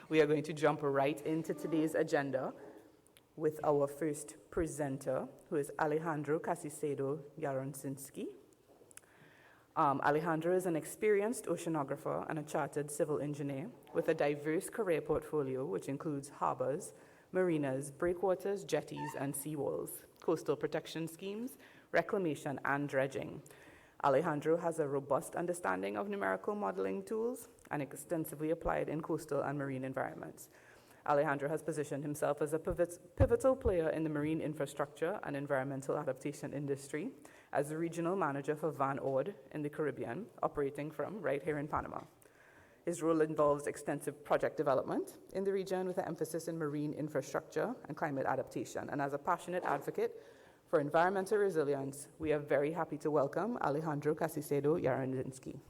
We are going to jump right into today's agenda with our first presenter, who is Alejandro Casicedo Yaronczynski. Alejandro is an experienced oceanographer and a chartered civil engineer with a diverse career portfolio which includes harbors, marinas, breakwaters, jetties, and seawalls, coastal protection schemes, reclamation, and dredging. Alejandro has a robust understanding of numerical modeling tools and extensively applied in coastal and marine environments. Alejandro has positioned himself as a pivotal player in the marine infrastructure and environmental adaptation industry as the regional manager for Van Oord in the Caribbean, operating from right here in Panama. His role involves extensive project development in the region with an emphasis in marine infrastructure and climate adaptation. And as a passionate advocate for environmental resilience, we are very happy to welcome Alejandro Casicedo Yaronczynski.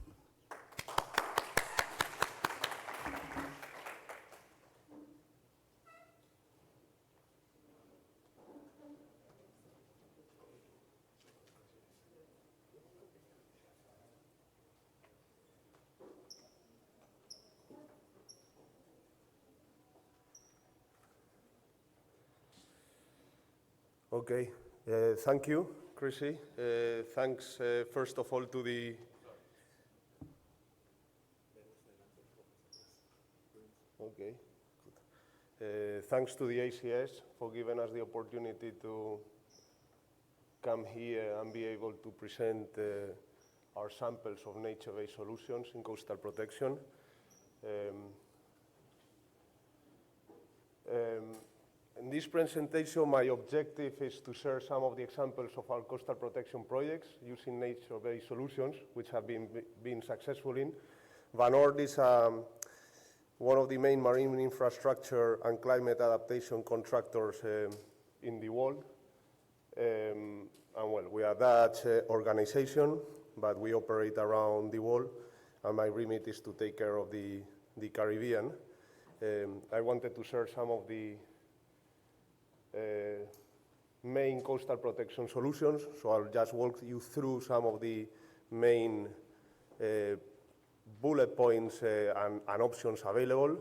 Okay, thank you, Chrissy. Thanks, first of all, to the... Okay, good. Thanks to the ACS for giving us the opportunity to come here and be able to present our samples of nature-based solutions in coastal protection. In this presentation, my objective is to share some of the examples of our coastal protection projects using nature-based solutions, which have been successful in. Van Oord is one of the main marine infrastructure and climate adaptation contractors in the world. And well, we are a Dutch organization, but we operate around the world, and my remit is to take care of the Caribbean. I wanted to share some of the main coastal protection solutions, so I'll just walk you through some of the main bullet points and options available.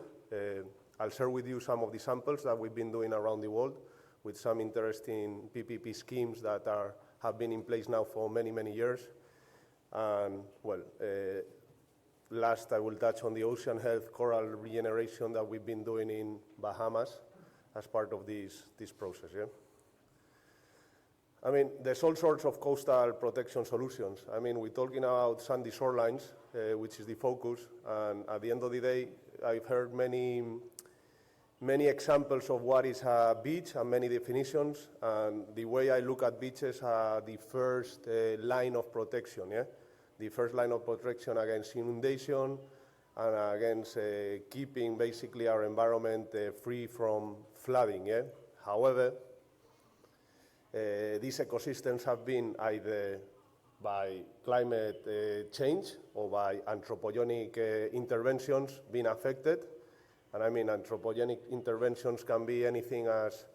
I'll share with you some of the samples that we've been doing around the world with some interesting PPP schemes that have been in place now for many, many years. And well, last I will touch on the ocean health coral regeneration that we've been doing in Bahamas as part of this process, yeah? I mean, there's all sorts of coastal protection solutions. I mean, we're talking about sandy shorelines, which is the focus, and at the end of the day, I've heard many examples of what is a beach and many definitions, and the way I look at beaches are the first line of protection, yeah? The first line of protection against inundation, and against keeping basically our environment free from flooding, yeah? However, these ecosystems have been either by climate change or by anthropogenic interventions being affected. And I mean, anthropogenic interventions can be anything as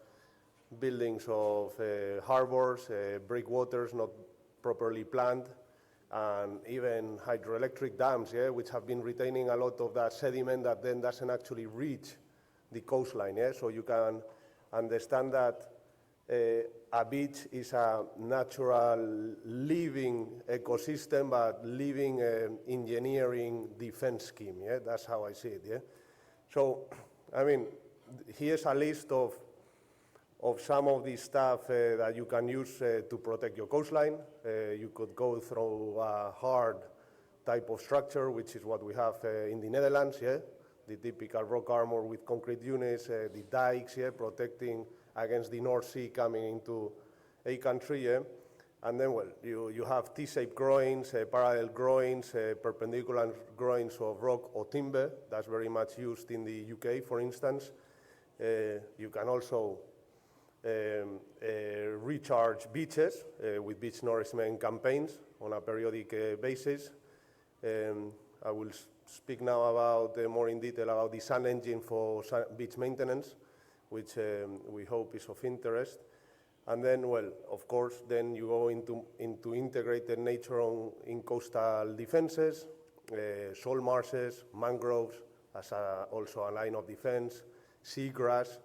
buildings of harbors, breakwaters not properly planned, and even hydroelectric dams, yeah, which have been retaining a lot of that sediment that then doesn't actually reach the coastline, yeah? So you can understand that a beach is a natural living ecosystem, but living engineering defense scheme, yeah? That's how I see it, yeah? So, I mean, here's a list of some of the stuff that you can use to protect your coastline. You could go through a hard type of structure, which is what we have in the Netherlands, yeah? The typical rock armor with concrete units, the dikes, yeah, protecting against the North Sea coming into a country, yeah? And then, well, you have T-shaped groins, parallel groins, perpendicular groins of rock or timber. That's very much used in the UK, for instance. You can also recharge beaches with beach nourishment campaigns on a periodic basis. I will speak now about more in detail about the Sun Engine for beach maintenance, which we hope is of interest. And then, well, of course, then you go into integrated nature in coastal defenses, salt marshes, mangroves, as also a line of defense, seagrass,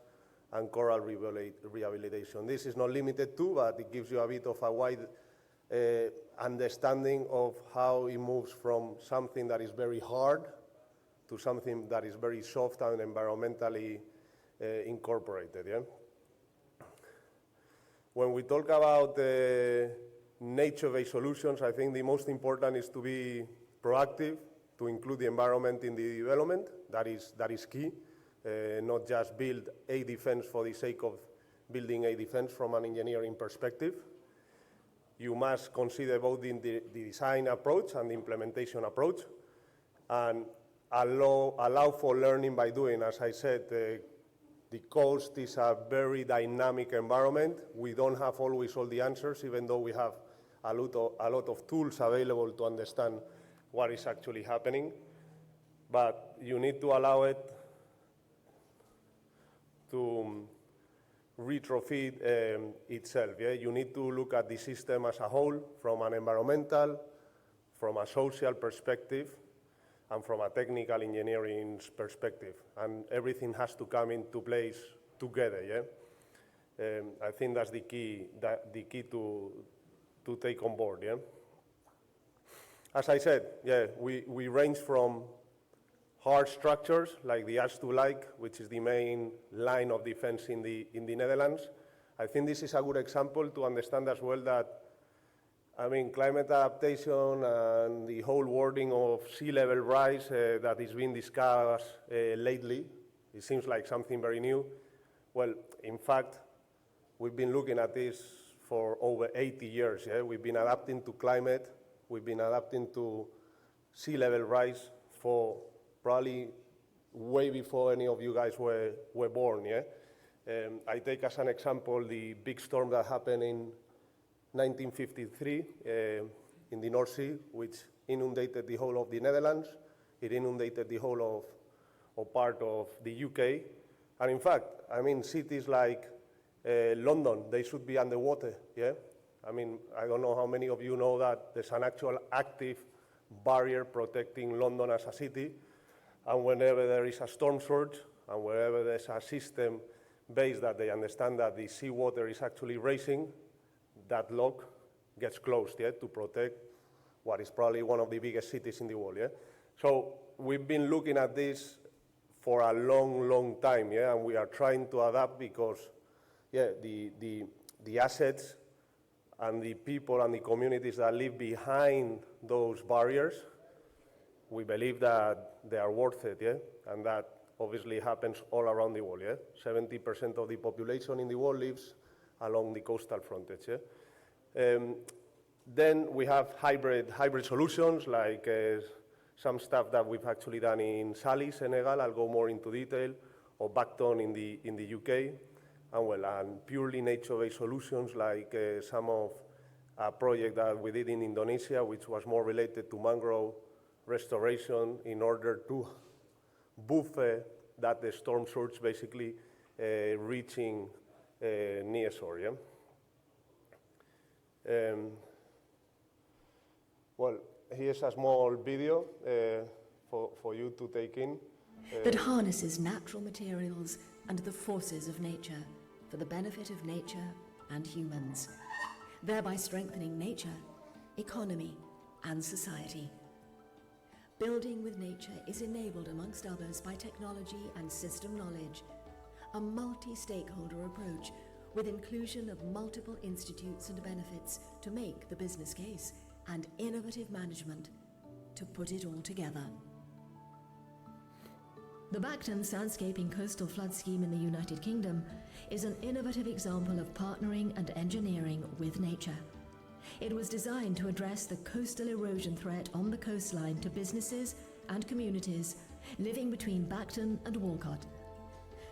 and coral rehabilitation. This is not limited to, but it gives you a bit of a wide understanding of how it moves from something that is very hard to something that is very soft and environmentally incorporated. Yeah? When we talk about nature-based solutions, I think the most important is to be proactive, to include the environment in the development. That is key. Not just build a defense for the sake of building a defense from an engineering perspective. You must consider both the design approach and the implementation approach, and allow for learning by doing. As I said, the coast is a very dynamic environment. We don't have always all the answers, even though we have a lot of tools available to understand what is actually happening. But you need to allow it to retrofit itself. Yeah? You need to look at the system as a whole, from an environmental, from a social perspective, and from a technical engineering perspective. And everything has to come into place together. Yeah? I think that's the key to take on board. Yeah? As I said, yeah, we range from hard structures like the As2Like, which is the main line of defense in the Netherlands. I think this is a good example to understand as well that, I mean, climate adaptation and the whole wording of sea level rise that is being discussed lately, it seems like something very new. Well, in fact, we've been looking at this for over 80 years. Yeah? We've been adapting to climate, we've been adapting to sea level rise for probably way before any of you guys were born. Yeah? I take as an example the big storm that happened in 1953 in the North Sea, which inundated the whole of the Netherlands. It inundated the whole of part of the UK. And in fact, I mean, cities like London, they should be underwater. Yeah? I mean, I don't know how many of you know that there's an actual active barrier protecting London as a city. And whenever there is a storm surge, and wherever there's a system base that they understand that the seawater is actually rising, that lock gets closed, yeah, to protect what is probably one of the biggest cities in the world. Yeah? So we've been looking at this for a long, long time, yeah, and we are trying to adapt because, yeah, the assets and the people and the communities that live behind those barriers, we believe that they are worth it, yeah, and that obviously happens all around the world. Yeah? 70% of the population in the world lives along the coastal frontage. Yeah? Then we have hybrid solutions, like some stuff that we've actually done in Sali, Senegal. I'll go more into detail, or Bacton in the UK, and purely nature-based solutions, like some of a project that we did in Indonesia, which was more related to mangrove restoration in order to buffer that the storm surge basically reaching near shore. Yeah? Well, here's a small video for you to take in. That harnesses natural materials and the forces of nature for the benefit of nature and humans, thereby strengthening nature, economy, and society. Building with nature is enabled, amongst others, by technology and system knowledge, a multi-stakeholder approach with inclusion of multiple institutes and benefits to make the business case, and innovative management to put it all together. The Bacton Sandscaping Coastal Flood Scheme in the United Kingdom is an innovative example of partnering and engineering with nature. It was designed to address the coastal erosion threat on the coastline to businesses and communities living between Bacton and Walcott.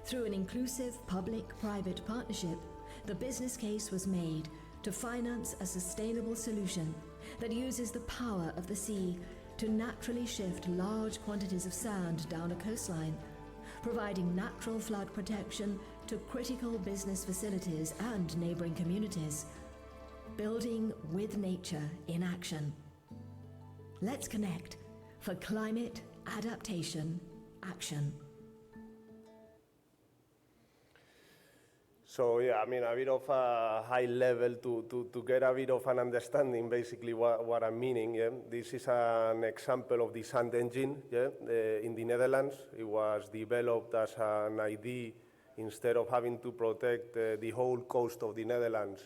Through an inclusive public-private partnership, the business case was made to finance a sustainable solution that uses the power of the sea to naturally shift large quantities of sand down a coastline, providing natural flood protection to critical business facilities and neighboring communities. Building with nature in action. Let's connect for climate adaptation action. So yeah, I mean, a bit of a high level to get a bit of an understanding, basically what I'm meaning. Yeah? This is an example of the Sand engine, yeah? In the Netherlands. It was developed as an idea instead of having to protect the whole coast of the Netherlands.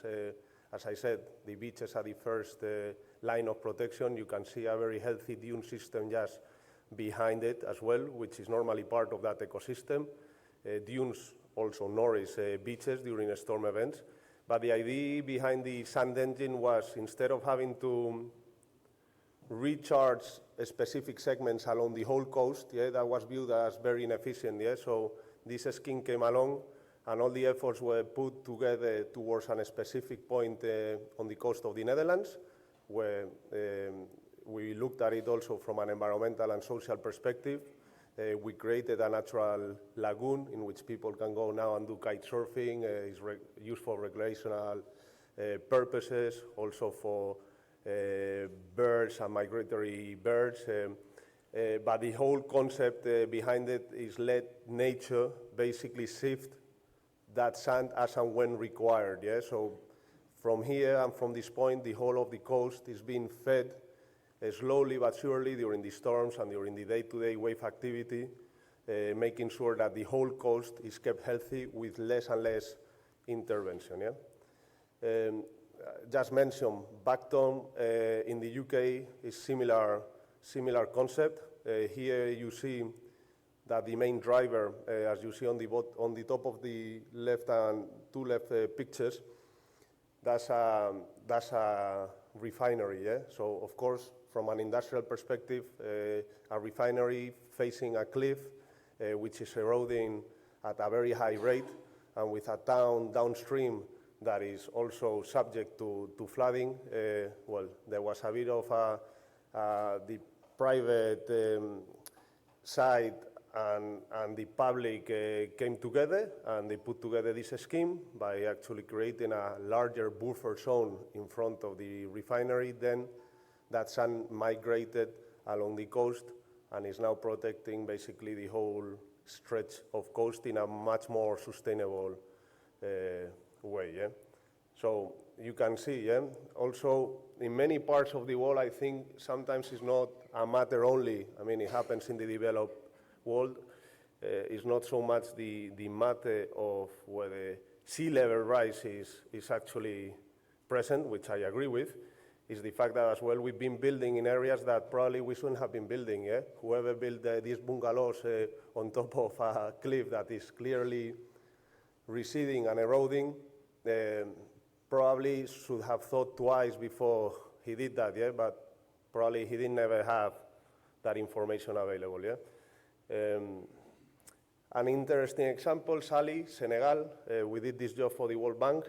As I said, the beaches are the first line of protection. You can see a very healthy dune system just behind it as well, which is normally part of that ecosystem. Dunes also nourish beaches during storm events. But the idea behind the Sand engine was, instead of having to recharge specific segments along the whole coast, yeah, that was viewed as very inefficient. Yeah? So this scheme came along, and all the efforts were put together towards a specific point on the coast of the Netherlands, where we looked at it also from an environmental and social perspective. We created a natural lagoon in which people can go now and do kite surfing. It's used for recreational purposes, also for birds and migratory birds. But the whole concept behind it is let nature basically sift that sand as and when required. Yeah? So from here and from this point, the whole of the coast is being fed slowly but surely during the storms and during the day-to-day wave activity, making sure that the whole coast is kept healthy with less and less intervention. Yeah? Just mention, Bacton in the UK is similar concept. Here you see that the main driver, as you see on the top of the left and two left pictures, that's a refinery. Yeah? So of course, from an industrial perspective, a refinery facing a cliff, which is eroding at a very high rate, and with a town downstream that is also subject to flooding. Well, there was a bit of the private side and the public came together, and they put together this scheme by actually creating a larger buffer zone in front of the refinery. Then that sand migrated along the coast and is now protecting basically the whole stretch of coast in a much more sustainable way. Yeah? So you can see, yeah? Also in many parts of the world, I think sometimes it's not a matter only, I mean, it happens in the developed world, it's not so much the matter of whether sea level rise is actually present, which I agree with, is the fact that as well we've been building in areas that probably we shouldn't have been building. Yeah? Whoever built these bungalows on top of a cliff that is clearly receding and eroding, probably should have thought twice before he did that. Yeah? But probably he didn't ever have that information available. Yeah? An interesting example, Sali, Senegal. We did this job for the World Bank.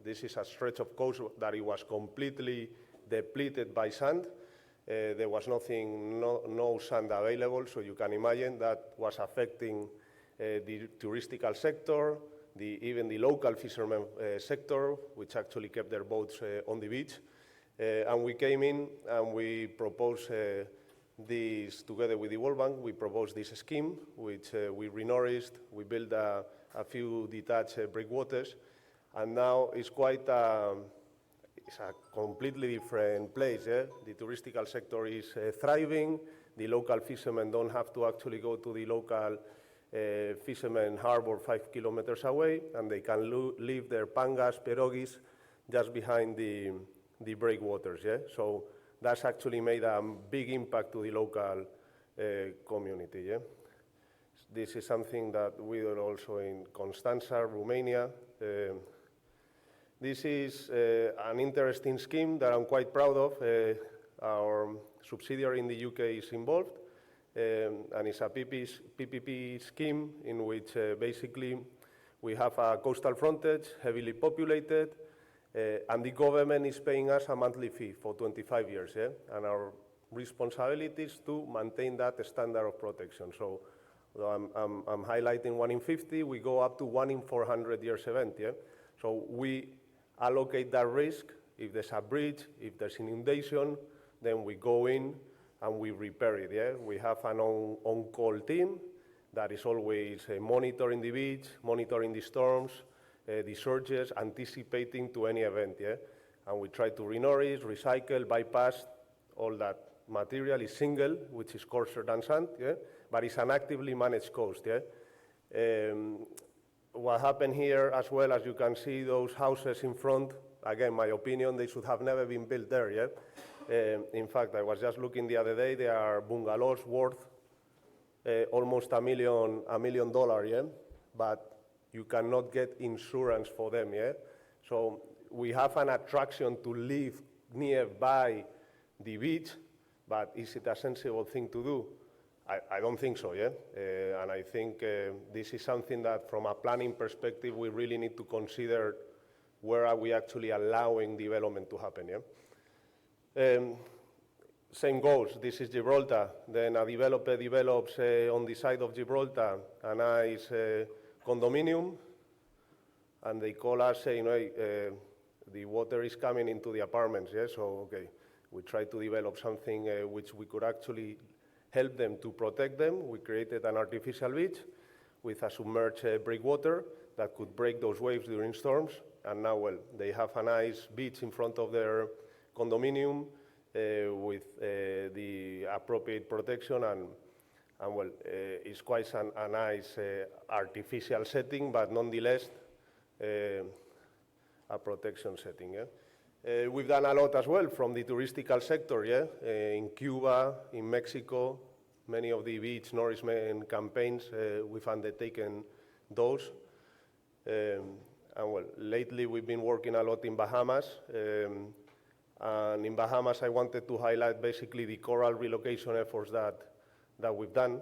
This is a stretch of coast that it was completely depleted by sand. There was no sand available, so you can imagine that was affecting the touristical sector, even the local fishermen sector, which actually kept their boats on the beach. And we came in and we proposed this together with the World Bank. We proposed this scheme, which we renourished. We built a few detached breakwaters. And now it's it's a completely different place. Yeah? The touristical sector is thriving. The local fishermen don't have to actually go to the local fishermen harbor 5 kilometers away, and they can leave their pangas, pierogies, just behind the breakwaters. Yeah? So that's actually made a big impact to the local community. Yeah? This is something that we do also in Constanța, Romania. This is an interesting scheme that I'm quite proud of. Our subsidiary in the UK is involved, and it's a PPP scheme in which basically we have a coastal frontage, heavily populated, and the government is paying us a monthly fee for 25 years. Yeah? And our responsibility is to maintain that standard of protection. So I'm highlighting 1 in 50, we go up to 1 in 400 years event. Yeah? So we allocate that risk. If there's a breach, if there's inundation, then we go in and we repair it. Yeah, we have an on-call team that is always monitoring the beach, monitoring the storms, the surges, anticipating to any event. Yeah, and we try to renourish, recycle, bypass all that material. Is single, which is coarser than sand. Yeah, but it's an actively managed coast. Yeah. What happened here as well, as you can see, those houses in front, again, my opinion, they should have never been built there, yeah? In fact, I was just looking the other day, they are bungalows worth almost $1 million, yeah? But you cannot get insurance for them, yeah? So we have an attraction to live nearby the beach, but is it a sensible thing to do? I don't think so, yeah? And I think this is something that from a planning perspective, we really need to consider where are we actually allowing development to happen, yeah? Same goes, this is Gibraltar. Then a developer develops on the side of Gibraltar a nice condominium, and they call us saying, hey, the water is coming into the apartments, yeah? So, okay, we try to develop something which we could actually help them to protect them. We created an artificial beach with a submerged breakwater that could break those waves during storms. And now, well, they have a nice beach in front of their condominium with the appropriate protection, and well, it's quite a nice artificial setting, but nonetheless, a protection setting, yeah? We've done a lot as well from the touristical sector, yeah? In Cuba, in Mexico, many of the beach nourishment campaigns, we've undertaken those. And well, lately we've been working a lot in Bahamas. And in Bahamas, I wanted to highlight basically the coral relocation efforts that we've done.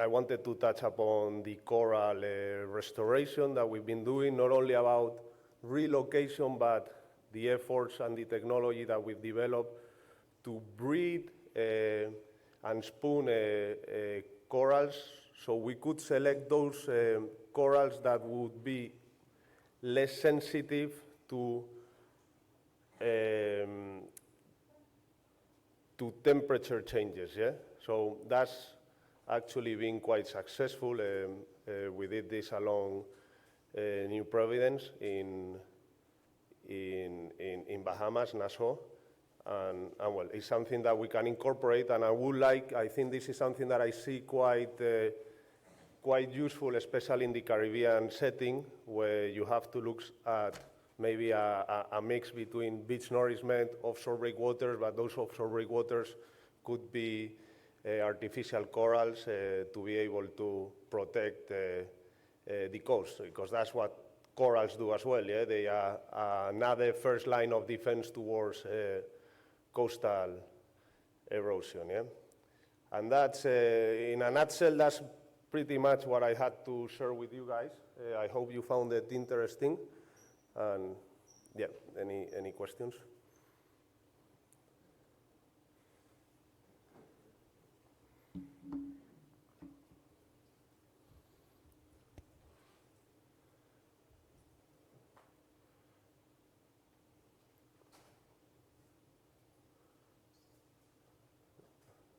I wanted to touch upon the coral restoration that we've been doing, not only about relocation, but the efforts and the technology that we've developed to breed and spoon corals, so we could select those corals that would be less sensitive to temperature changes, yeah? So that's actually been quite successful. We did this along New Providence in Bahamas, Nassau, and well, it's something that we can incorporate, and I think this is something that I see quite useful, especially in the Caribbean setting, where you have to look at maybe a mix between beach nourishment, offshore breakwaters, but those offshore breakwaters could be artificial corals to be able to protect the coast, because that's what corals do as well, yeah? They are another first line of defense towards coastal erosion, yeah? And that's, in a nutshell, that's pretty much what I had to share with you guys. I hope you found it interesting, and yeah, any questions?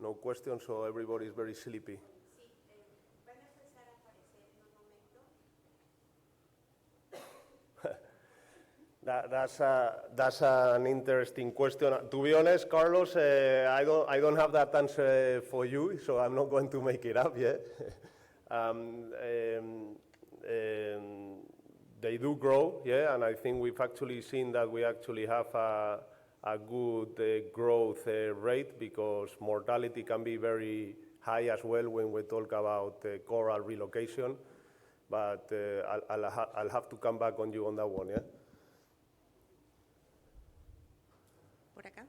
No questions, so everybody is very sleepy. That's an interesting question. To be honest, Carlos, I don't have that answer for you, so I'm not going to make it up yet. They do grow, yeah, and I think we've actually seen that we actually have a good growth rate, because mortality can be very high as well when we talk about coral relocation. But I'll have to come back on you on that one, yeah? Por acá.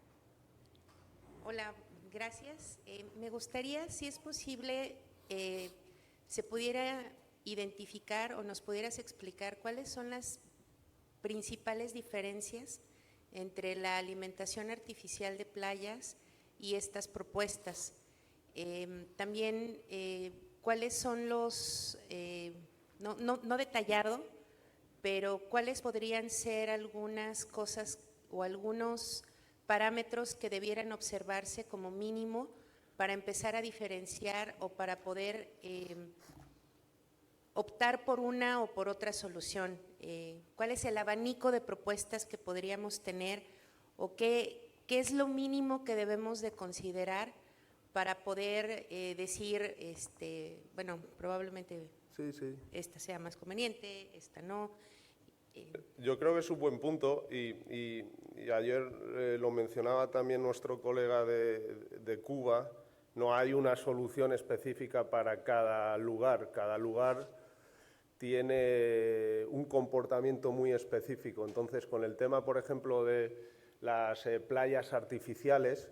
Hola, gracias. Me gustaría, si es posible, se pudiera identificar o nos pudieras explicar cuáles son las principales diferencias entre la alimentación artificial de playas y estas propuestas. También, cuáles son los, no detallado, pero cuáles podrían ser algunas cosas o algunos parámetros que debieran observarse como mínimo para empezar a diferenciar o para poder optar por una o por otra solución? ¿Cuál es el abanico de propuestas que podríamos tener o qué es lo mínimo que debemos de considerar para poder decir, bueno, probablemente esta sea más conveniente, esta no? Yo creo que es un buen punto y ayer lo mencionaba también nuestro colega de Cuba. No hay una solución específica para cada lugar. Cada lugar tiene un comportamiento muy específico. Entonces, con el tema, por ejemplo, de las playas artificiales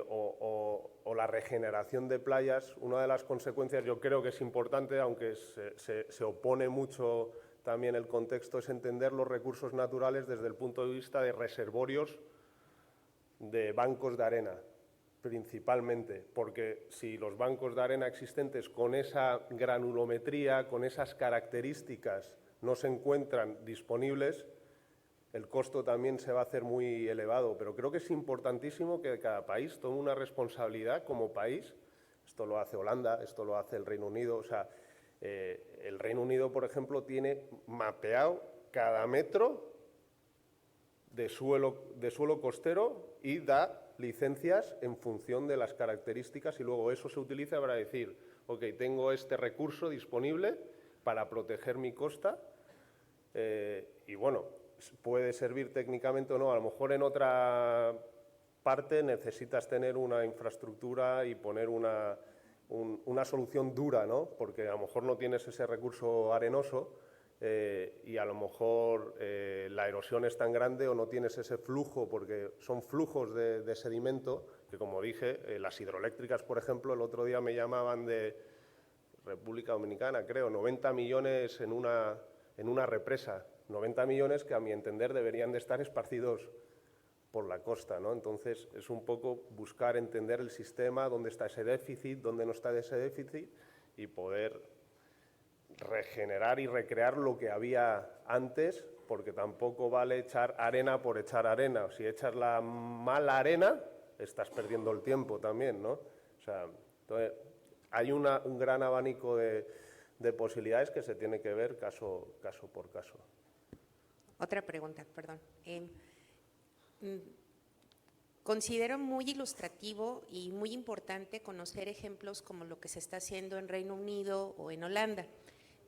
o la regeneración de playas, una de las consecuencias, yo creo que es importante, aunque se opone mucho también el contexto, es entender los recursos naturales desde el punto de vista de reservorios de bancos de arena, principalmente, porque si los bancos de arena existentes con esa granulometría, con esas características, no se encuentran disponibles, el costo también se va a hacer muy elevado. Pero creo que es importantísimo que cada país tome una responsabilidad como país. Esto lo hace Holanda, esto lo hace el Reino Unido. O sea, el Reino Unido, por ejemplo, tiene mapeado cada metro de suelo costero y da licencias en función de las características y luego eso se utiliza para decir, ok, tengo este recurso disponible para proteger mi costa y bueno, puede servir técnicamente o no. A lo mejor en otra parte necesitas tener una infraestructura y poner una solución dura, ¿no? Porque a lo mejor no tienes ese recurso arenoso y a lo mejor la erosión es tan grande o no tienes ese flujo, porque son flujos de sedimento que, como dije, las hidroeléctricas, por ejemplo, el otro día me llamaban de República Dominicana, creo, 90 millones en una represa, 90 millones que a mi entender deberían de estar esparcidos por la costa, ¿no? Entonces es un poco buscar entender el sistema, dónde está ese déficit, dónde no está ese déficit y poder regenerar y recrear lo que había antes, porque tampoco vale echar arena por echar arena. Si echas la mala arena, estás perdiendo el tiempo también, ¿no? O sea, entonces, hay un gran abanico de posibilidades que se tiene que ver caso por caso. Otra pregunta, perdón. Considero muy ilustrativo y muy importante conocer ejemplos como lo que se está haciendo en Reino Unido o en Holanda,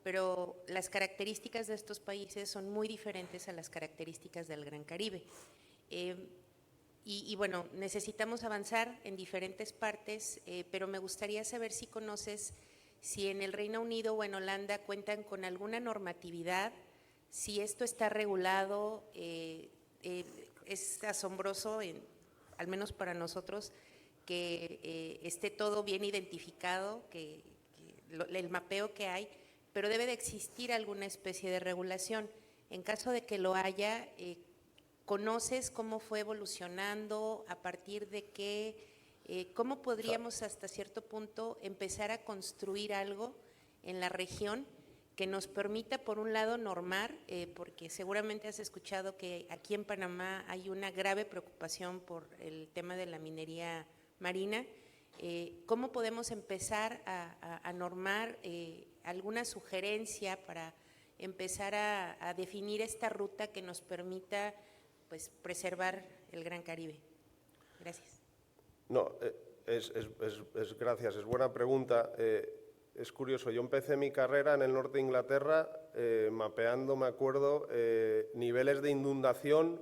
pero las características de estos países son muy diferentes a las características del Gran Caribe. Y bueno, necesitamos avanzar en diferentes partes, pero me gustaría saber si conoces si en el Reino Unido o en Holanda cuentan con alguna normatividad, si esto está regulado. Es asombroso, al menos para nosotros, que esté todo bien identificado, el mapeo que hay, pero debe de existir alguna especie de regulación. En caso de que lo haya, ¿conoces cómo fue evolucionando? ¿A partir de qué? ¿Cómo podríamos hasta cierto punto empezar a construir algo en la región que nos permita, por un lado, normar, porque seguramente has escuchado que aquí en Panamá hay una grave preocupación por el tema de la minería marina? ¿Cómo podemos empezar a normar? ¿Alguna sugerencia para empezar a definir esta ruta que nos permita, pues, preservar el Gran Caribe? Gracias. No, gracias, es buena pregunta. Es curioso, yo empecé mi carrera en el norte de Inglaterra mapeando, me acuerdo, niveles de inundación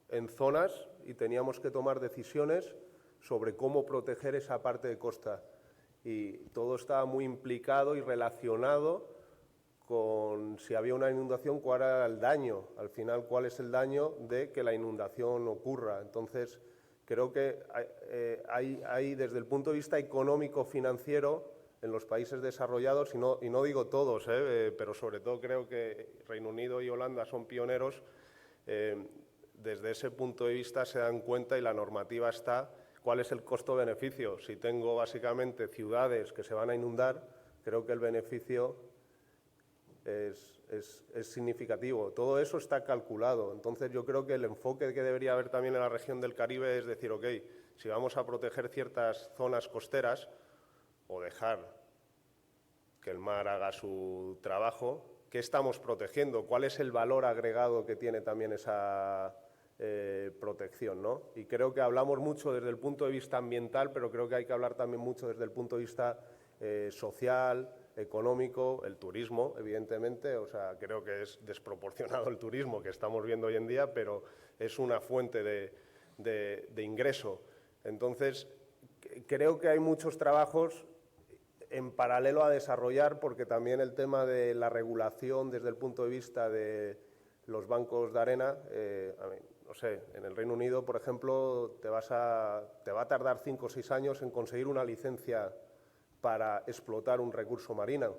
en zonas y teníamos que tomar decisiones sobre cómo proteger esa parte de costa. Y todo estaba muy implicado y relacionado con si había una inundación, cuál era el daño, al final cuál es el daño de que la inundación ocurra. Entonces, creo que hay desde el punto de vista económico-financiero, en los países desarrollados, y no digo todos, pero sobre todo creo que Reino Unido y Holanda son pioneros, desde ese punto de vista se dan cuenta y la normativa está, cuál es el costo-beneficio. Si tengo básicamente ciudades que se van a inundar, creo que el beneficio es significativo. Todo eso está calculado. Entonces, yo creo que el enfoque que debería haber también en la región del Caribe es decir, ok, si vamos a proteger ciertas zonas costeras o dejar que el mar haga su trabajo, ¿qué estamos protegiendo? ¿Cuál es el valor agregado que tiene también esa protección, ¿no? Y creo que hablamos mucho desde el punto de vista ambiental, pero creo que hay que hablar también mucho desde el punto de vista social, económico, el turismo, evidentemente. O sea, creo que es desproporcionado el turismo que estamos viendo hoy en día, pero es una fuente de ingreso. Entonces, creo que hay muchos trabajos en paralelo a desarrollar, porque también el tema de la regulación desde el punto de vista de los bancos de arena, no sé, en el Reino Unido, por ejemplo, te va a tardar 5 o 6 años en conseguir una licencia para explotar un recurso marino.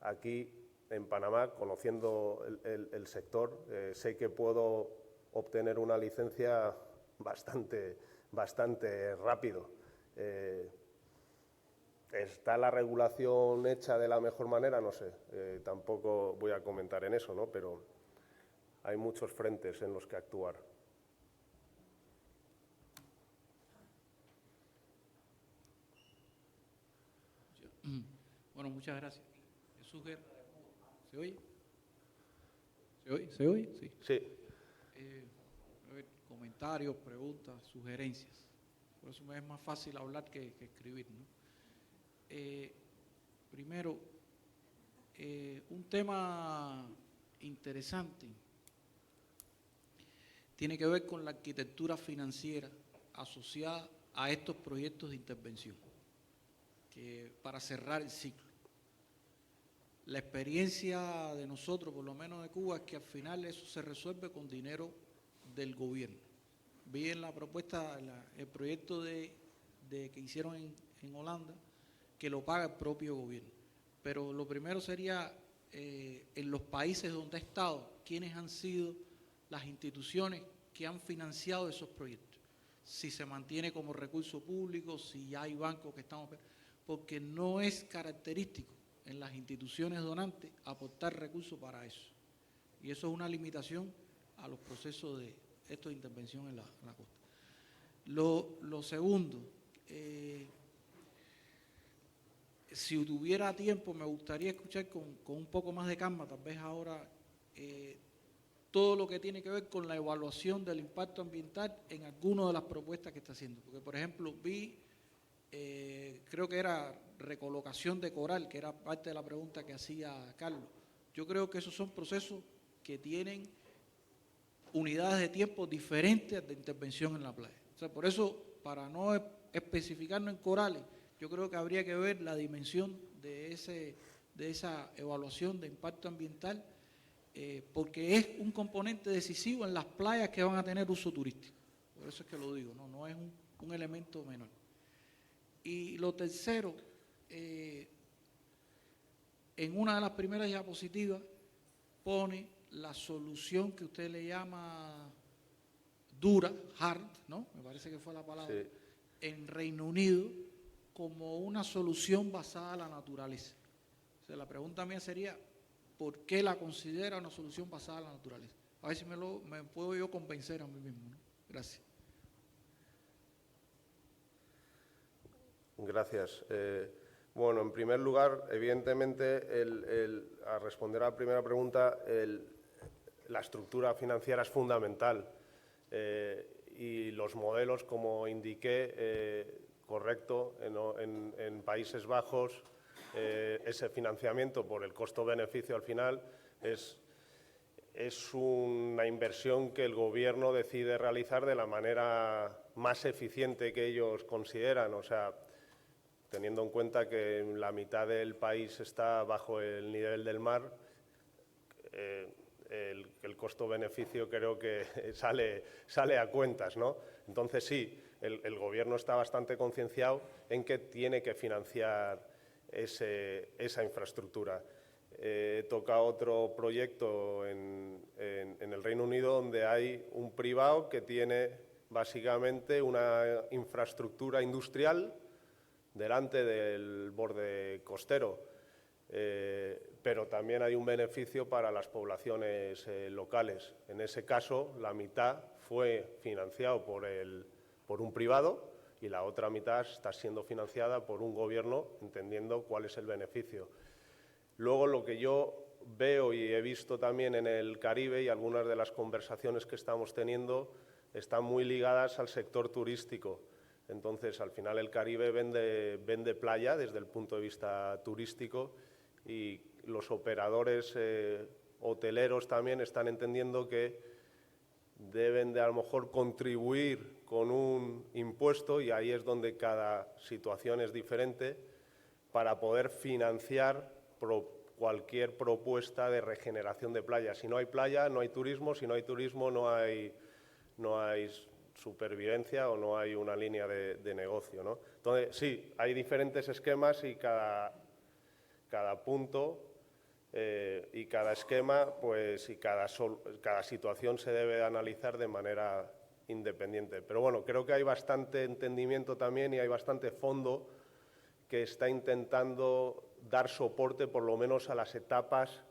Aquí, en Panamá, conociendo el sector, sé que puedo obtener una licencia bastante rápido. ¿Está la regulación hecha de la mejor manera? No sé, tampoco voy a comentar en eso, ¿no? Pero hay muchos frentes en los que actuar. Bueno, muchas gracias. ¿Se oye? ¿Se oye? Sí. Sí. A ver, comentarios, preguntas, sugerencias. Por eso me es más fácil hablar que escribir, ¿no? Primero, un tema interesante tiene que ver con la arquitectura financiera asociada a estos proyectos de intervención, que para cerrar el ciclo. La experiencia de nosotros, por lo menos de Cuba, es que al final eso se resuelve con dinero del gobierno. Vi en la propuesta, el proyecto que hicieron en Holanda, que lo paga el propio gobierno. Pero lo primero sería, en los países donde ha estado, quiénes han sido las instituciones que han financiado esos proyectos. Si se mantiene como recurso público, si hay bancos que están... Porque no es característico en las instituciones donantes aportar recursos para eso. Y eso es una limitación a los procesos de esto de intervención en la costa. Lo segundo, si tuviera tiempo, me gustaría escuchar con un poco más de calma, tal vez ahora, todo lo que tiene que ver con la evaluación del impacto ambiental en alguna de las propuestas que está haciendo. Porque, por ejemplo, vi, creo que era recolocación de coral, que era parte de la pregunta que hacía Carlos. Yo creo que esos son procesos que tienen unidades de tiempo diferentes de intervención en la playa. O sea, por eso, para no especificarnos en corales, yo creo que habría que ver la dimensión de esa evaluación de impacto ambiental, porque es un componente decisivo en las playas que van a tener uso turístico. Por eso es que lo digo, no es un elemento menor. Y lo tercero, en una de las primeras diapositivas pone la solución que usted le llama dura, hard, ¿no? Me parece que fue la palabra, sí, en Reino Unido, como una solución basada en la naturaleza. O sea, la pregunta mía sería, ¿por qué la considera una solución basada en la naturaleza? A ver si me puedo yo convencer a mí mismo, ¿no? Gracias. Gracias. Bueno, en primer lugar, evidentemente, a responder a la primera pregunta, la estructura financiera es fundamental y los modelos, como indiqué, correcto, en Países Bajos, ese financiamiento por el costo-beneficio al final es una inversión que el gobierno decide realizar de la manera más eficiente que ellos consideran. O sea, teniendo en cuenta que la mitad del país está bajo el nivel del mar, el costo-beneficio creo que sale a cuentas, ¿no? Entonces sí, el gobierno está bastante concienciado en que tiene que financiar esa infraestructura. He tocado otro proyecto en el Reino Unido donde hay un privado que tiene básicamente una infraestructura industrial delante del borde costero. pero también hay un beneficio para las poblaciones locales. En ese caso, la mitad fue financiado por un privado y la otra mitad está siendo financiada por un gobierno, entendiendo cuál es el beneficio. Luego, lo que yo veo y he visto también en el Caribe, y algunas de las conversaciones que estamos teniendo están muy ligadas al sector turístico. Entonces, al final el Caribe vende playa desde el punto de vista turístico, y los operadores hoteleros también están entendiendo que deben de a lo mejor contribuir con un impuesto, y ahí es donde cada situación es diferente, para poder financiar cualquier propuesta de regeneración de playa. Si no hay playa, no hay turismo; si no hay turismo, no hay supervivencia o no hay una línea de negocio, ¿no? Entonces, sí, hay diferentes esquemas, y cada punto y cada esquema, pues, y cada situación se debe analizar de manera independiente. Pero bueno, creo que hay bastante entendimiento también, y hay bastante fondo que está intentando dar soporte, por lo menos, a las etapas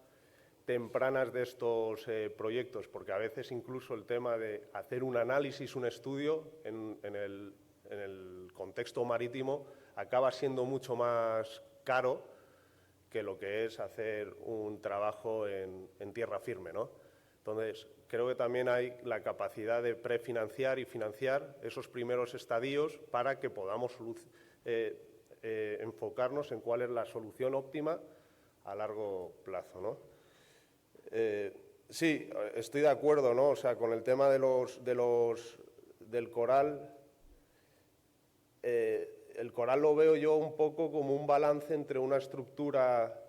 tempranas de estos proyectos, porque a veces incluso el tema de hacer un análisis, un estudio en el contexto marítimo acaba siendo mucho más caro que lo que es hacer un trabajo en tierra firme, ¿no? Entonces, creo que también hay la capacidad de prefinanciar y financiar esos primeros estadios para que podamos enfocarnos en cuál es la solución óptima a largo plazo, ¿no? Sí, estoy de acuerdo, ¿no? O sea, con el tema del coral. El coral lo veo yo un poco como un balance entre una estructura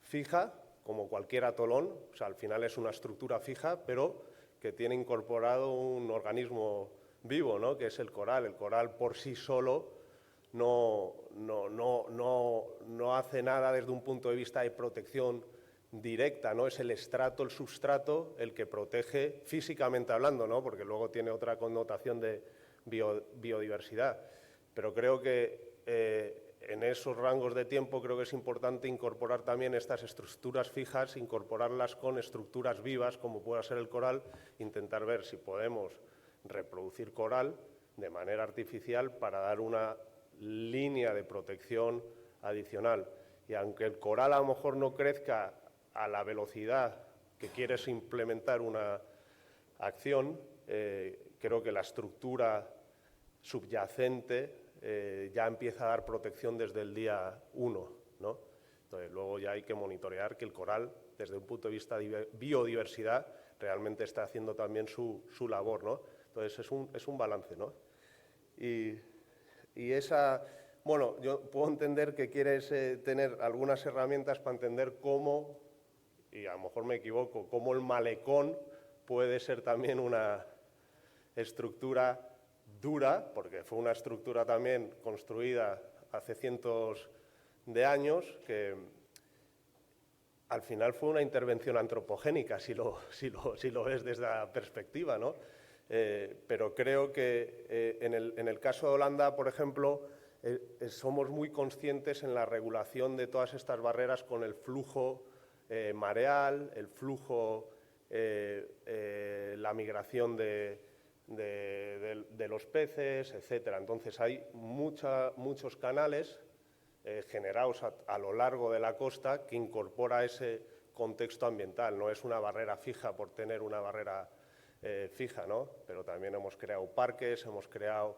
fija, como cualquier atolón, o sea, al final es una estructura fija, pero que tiene incorporado un organismo vivo, ¿no? Que es el coral. El coral por sí solo no hace nada desde un punto de vista de protección directa, ¿no? Es el estrato, el substrato, el que protege físicamente hablando, ¿no? Porque luego tiene otra connotación de biodiversidad. Pero creo que en esos rangos de tiempo creo que es importante incorporar también estas estructuras fijas, incorporarlas con estructuras vivas, como pueda ser el coral, intentar ver si podemos reproducir coral de manera artificial para dar una línea de protección adicional. Y aunque el coral a lo mejor no crezca a la velocidad que quieres implementar una acción, creo que la estructura subyacente ya empieza a dar protección desde el día 1, ¿no? Entonces, luego ya hay que monitorear que el coral, desde un punto de vista de biodiversidad, realmente está haciendo también su labor, ¿no? Entonces, es un balance, ¿no? Y esa, bueno, yo puedo entender que quieres tener algunas herramientas para entender cómo, y a lo mejor me equivoco, cómo el malecón puede ser también una estructura dura, porque fue una estructura también construida hace cientos de años, que al final fue una intervención antropogénica, si lo ves desde la perspectiva, ¿no? Pero creo que en el caso de Holanda, por ejemplo, somos muy conscientes en la regulación de todas estas barreras con el flujo mareal, el flujo, la migración de los peces, etcétera. Entonces hay muchos canales generados a lo largo de la costa que incorpora ese contexto ambiental. No es una barrera fija por tener una barrera fija, ¿no? Pero también hemos creado parques, hemos creado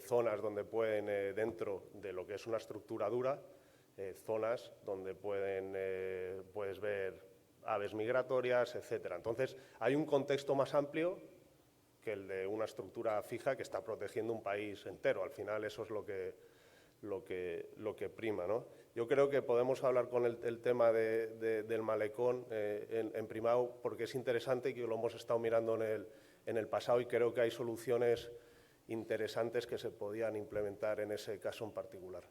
zonas donde pueden, dentro de lo que es una estructura dura, zonas donde puedes ver aves migratorias, etcétera. Entonces hay un contexto más amplio que el de una estructura fija que está protegiendo un país entero. Al final eso es lo que prima, ¿no? Yo creo que podemos hablar con el tema del malecón en privado, porque es interesante y que lo hemos estado mirando en el pasado, y creo que hay soluciones interesantes que se podían implementar en ese caso en particular.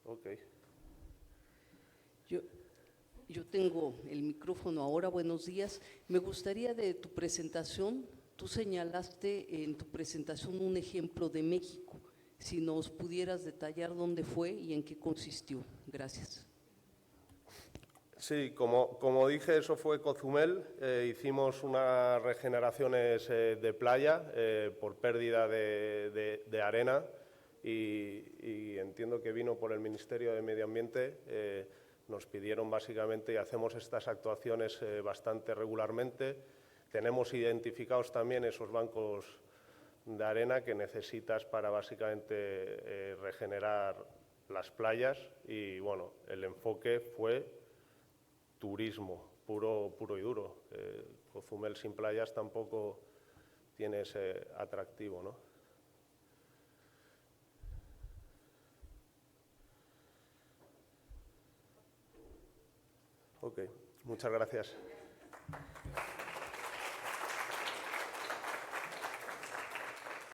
Okay. Yo tengo el micrófono ahora. Buenos días. Me gustaría de tu presentación, tú señalaste en tu presentación un ejemplo de México, Si nos pudieras detallar dónde fue y en qué consistió. Gracias. Sí, como dije, eso fue Cozumel. Hicimos unas regeneraciones de playa por pérdida de arena y entiendo que vino por el Ministerio de Medio Ambiente. Nos pidieron básicamente, y hacemos estas actuaciones bastante regularmente. Tenemos identificados también esos bancos de arena que necesitas para básicamente regenerar las playas y bueno, el enfoque fue turismo puro y duro. Cozumel sin playas tampoco tiene ese atractivo, ¿no? Ok, muchas gracias.